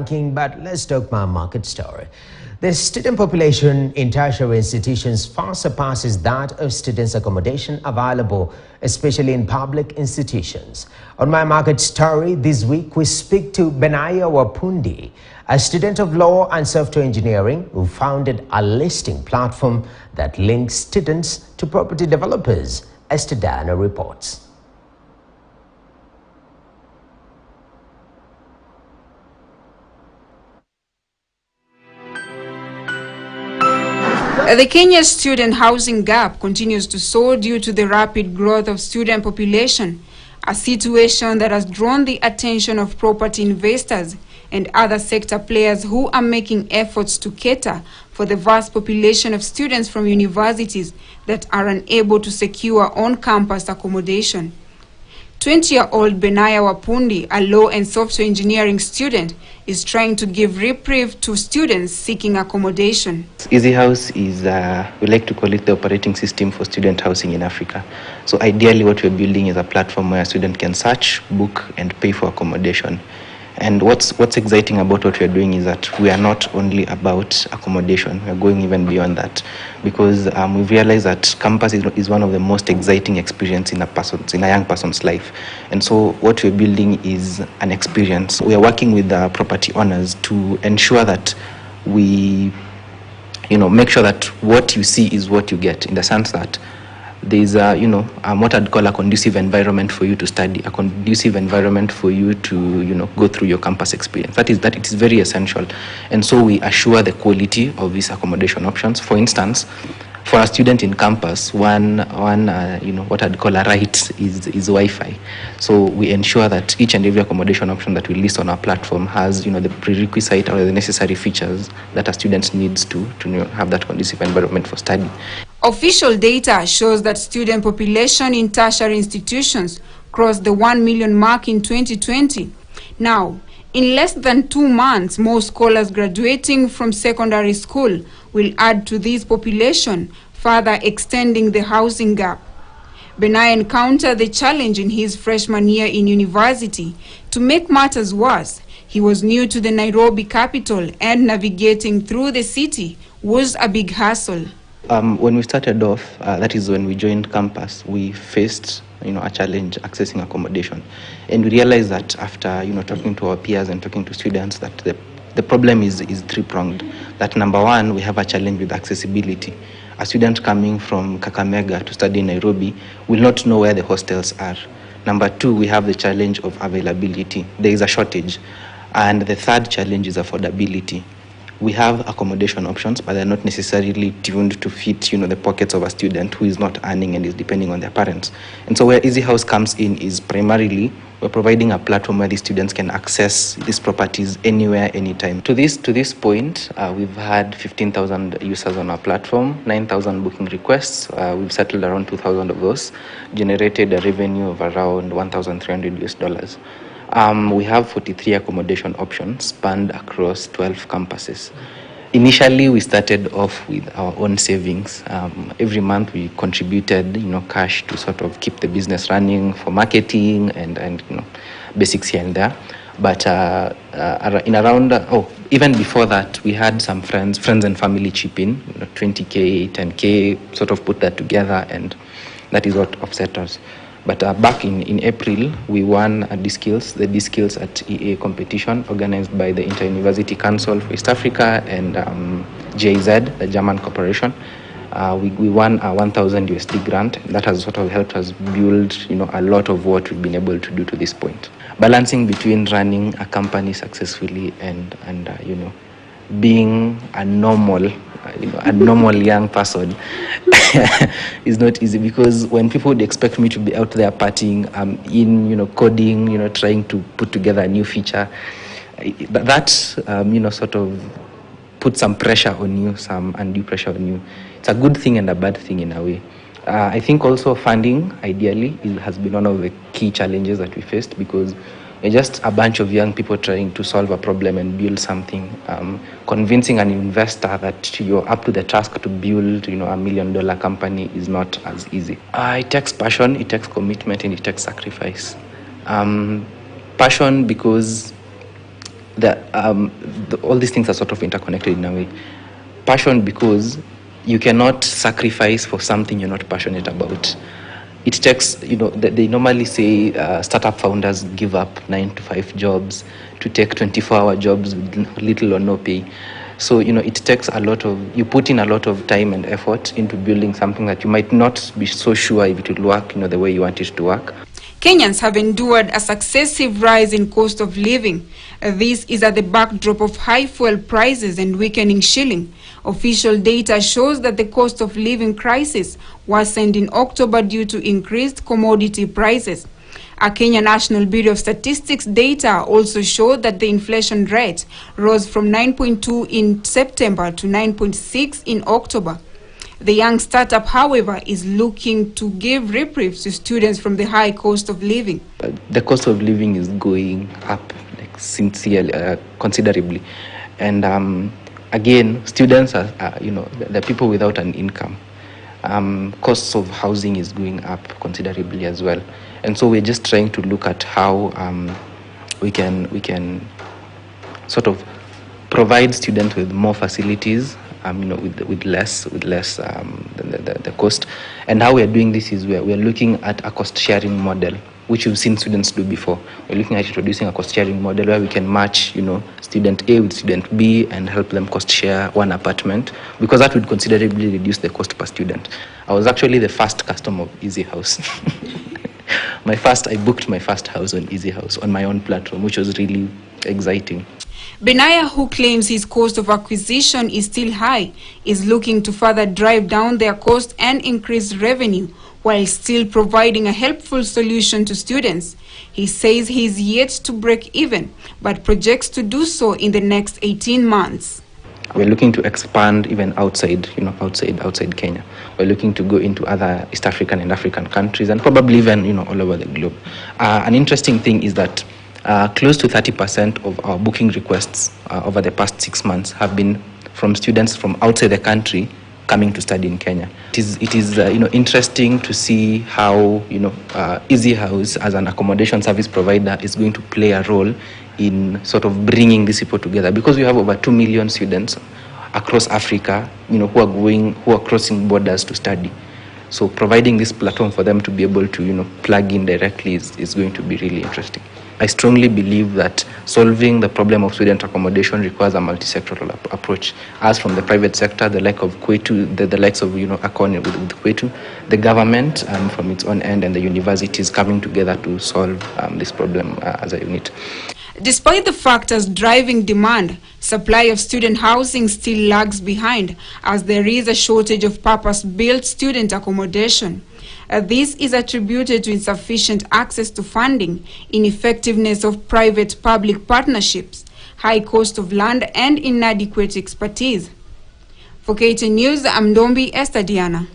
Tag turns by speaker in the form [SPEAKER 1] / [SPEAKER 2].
[SPEAKER 1] ranking, but let's talk my market story. The student population in tertiary institutions far surpasses that of students' accommodation available, especially in public institutions. On my market story this week, we speak to Benaya Wapundi, a student of law and software engineering who founded a listing platform that links students to property developers. Esther Dana reports.
[SPEAKER 2] The Kenya student housing gap continues to soar due to the rapid growth of student population, a situation that has drawn the attention of property investors and other sector players who are making efforts to cater for the vast population of students from universities that are unable to secure on-campus accommodation. 20-year-old Benaya Wapundi, a law and software engineering student, is trying to give reprieve to students seeking accommodation.
[SPEAKER 3] Easy House is, we like to call it the operating system for student housing in Africa. So ideally what we're building is a platform where a student can search, book and pay for accommodation. And what's exciting about what we're doing is that we are not only about accommodation, we're going even beyond that, because we've realized that campus is one of the most exciting experiences in a young person's life. And so what we're building is an experience. We are working with the property owners to ensure that we make sure that what you see is what you get, in the sense that there's what I'd call a conducive environment for you to study, a conducive environment for you to go through your campus experience. That it is very essential, and so we assure the quality of these accommodation options. For instance, for a student in campus, one what I'd call a right is Wi-Fi. So we ensure that each and every accommodation option that we list on our platform has the prerequisite or the necessary features that a student needs to have that conducive environment for study.
[SPEAKER 2] Official data shows that student population in tertiary institutions crossed the 1 million mark in 2020. Now, in less than 2 months, more scholars graduating from secondary school will add to this population, further extending the housing gap. Benaya encountered the challenge in his freshman year in university. To make matters worse, he was new to the Nairobi capital, and navigating through the city was a big hassle.
[SPEAKER 3] When we started off, that is when we joined campus, we faced a challenge accessing accommodation, and we realized that after talking to our peers and talking to students that the problem is three-pronged. That number one, we have a challenge with accessibility. A student coming from Kakamega to study in Nairobi will not know where the hostels are. Number two, we have the challenge of availability. There is a shortage. And the third challenge is affordability. We have accommodation options, but they're not necessarily tuned to fit, the pockets of a student who is not earning and is depending on their parents. And so where Easy House comes in is primarily we're providing a platform where the students can access these properties anywhere, anytime. To this point, we've had 15,000 users on our platform, 9,000 booking requests. We've settled around 2,000 of those, generated a revenue of around $1,300. We have 43 accommodation options spanned across 12 campuses. Initially, we started off with our own savings. Every month, we contributed, cash to sort of keep the business running for marketing and basics here and there. But even before that, we had some friends and family chip in, 20K, 10K, sort of put that together, and that is what offset us. But back in April, we won the D-Skills at EA competition organized by the Inter-University Council for East Africa and GIZ, the German corporation. We won a 1,000 USD grant. That has sort of helped us build, a lot of what we've been able to do to this point. Balancing between running a company successfully and being a normal young person is not easy, because when people would expect me to be out there partying, coding, trying to put together a new feature, that sort of puts some pressure on you, some undue pressure on you. It's a good thing and a bad thing in a way. I think also funding, ideally, has been one of the key challenges that we faced, because we're just a bunch of young people trying to solve a problem and build something. Convincing an investor that you're up to the task to build, $1 million company is not as easy. It takes passion, it takes commitment, and it takes sacrifice. Passion because all these things are sort of interconnected in a way. Passion, because you cannot sacrifice for something you're not passionate about. It takes, they normally say startup founders give up 9-to-5 jobs to take 24-hour jobs with little or no pay. So, it takes you put in a lot of time and effort into building something that you might not be so sure if it will work, the way you want it to work.
[SPEAKER 2] Kenyans have endured a successive rise in cost of living. This is at the backdrop of high fuel prices and weakening shilling. Official data shows that the cost of living crisis worsened in October due to increased commodity prices. A Kenya National Bureau of Statistics data also showed that the inflation rate rose from 9.2 in September to 9.6 in October. The young startup, however, is looking to give reprieve to students from the high cost of living.
[SPEAKER 3] The cost of living is going up considerably. And again, students are, the people without an income. Costs of housing is going up considerably as well. And so we're just trying to look at how we can sort of provide students with more facilities, with less the cost. And how we're doing this is we're looking at a cost sharing model, which we've seen students do before. We're looking at introducing a cost sharing model where we can match, student A with student B and help them cost share one apartment, because that would considerably reduce the cost per student. I was actually the first customer of Easy House. I booked my first house on Easy House on my own platform, which was really exciting.
[SPEAKER 2] Benaya, who claims his cost of acquisition is still high, is looking to further drive down their cost and increase revenue, while still providing a helpful solution to students. He says he is yet to break even, but projects to do so in the next 18 months.
[SPEAKER 3] We're looking to expand even outside Kenya. We're looking to go into other East African and African countries, and probably even, all over the globe. An interesting thing is that close to 30% of our booking requests over the past 6 months have been from students from outside the country coming to study in Kenya. It is interesting to see how Easy House as an accommodation service provider is going to play a role in sort of bringing these people together, because we have over 2 million students across Africa, who are crossing borders to study. So providing this platform for them to be able to plug in directly is going to be really interesting. I strongly believe that solving the problem of student accommodation requires a multi-sectoral approach, as from the private sector, the likes of Kwetu, the likes of Akon with Kwetu, the government from its own end, and the universities coming together to solve this problem as a unit.
[SPEAKER 2] Despite the factors driving demand, supply of student housing still lags behind, as there is a shortage of purpose-built student accommodation. This is attributed to insufficient access to funding, ineffectiveness of private-public partnerships, high cost of land, and inadequate expertise. For KTN News, I'm Ndombi Esther Diana.